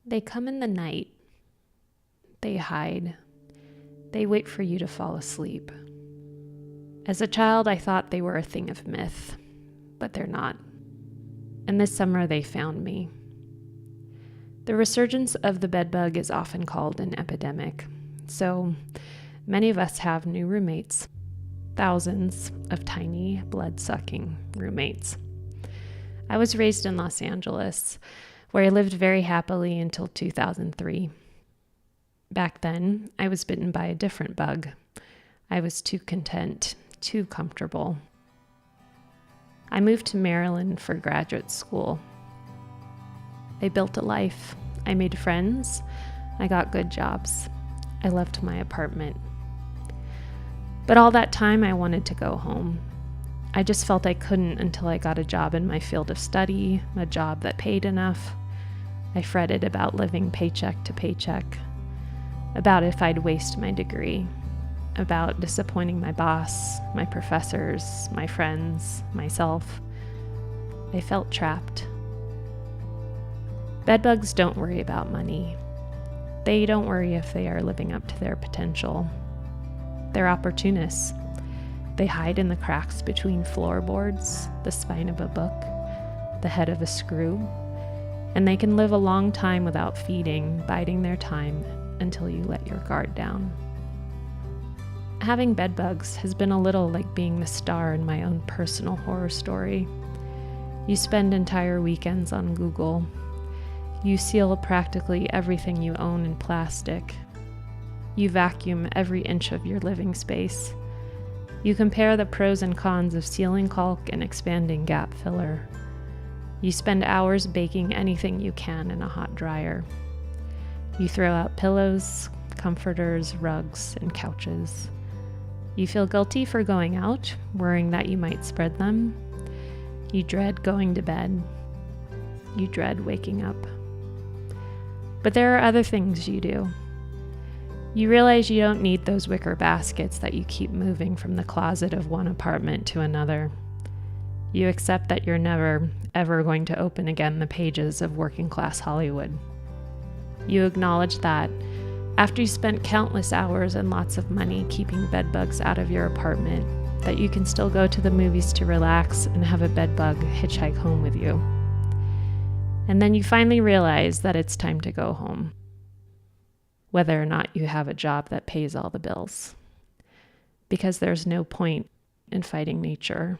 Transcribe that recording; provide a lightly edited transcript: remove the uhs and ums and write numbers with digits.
They come in the night. They hide. They wait for you to fall asleep. As a child, I thought they were a thing of myth, but they're not. And this summer, they found me. The resurgence of the bedbug is often called an epidemic, so many of us have new roommates, thousands of tiny, blood-sucking roommates. I was raised in Los Angeles, where I lived very happily until 2003. Back then, I was bitten by a different bug. I was too content, too comfortable. I moved to Maryland for graduate school. I built a life. I made friends. I got good jobs. I loved my apartment. But all that time, I wanted to go home. I just felt I couldn't until I got a job in my field of study, a job that paid enough. I fretted about living paycheck to paycheck, about if I'd waste my degree, about disappointing my boss, my professors, my friends, myself. I felt trapped. Bedbugs don't worry about money. They don't worry if they are living up to their potential. They're opportunists. They hide in the cracks between floorboards, the spine of a book, the head of a screw, and they can live a long time without feeding, biding their time until you let your guard down. Having bedbugs has been a little like being the star in my own personal horror story. You spend entire weekends on Google. You seal practically everything you own in plastic. You vacuum every inch of your living space. You compare the pros and cons of sealing caulk and expanding gap filler. You spend hours baking anything you can in a hot dryer. You throw out pillows, comforters, rugs, and couches. You feel guilty for going out, worrying that you might spread them. You dread going to bed. You dread waking up. But there are other things you do. You realize you don't need those wicker baskets that you keep moving from the closet of one apartment to another. You accept that you're never, ever going to open again the pages of working-class Hollywood. You acknowledge that after you spent countless hours and lots of money keeping bedbugs out of your apartment, that you can still go to the movies to relax and have a bedbug hitchhike home with you. And then you finally realize that it's time to go home, whether or not you have a job that pays all the bills. Because there's no point in fighting nature.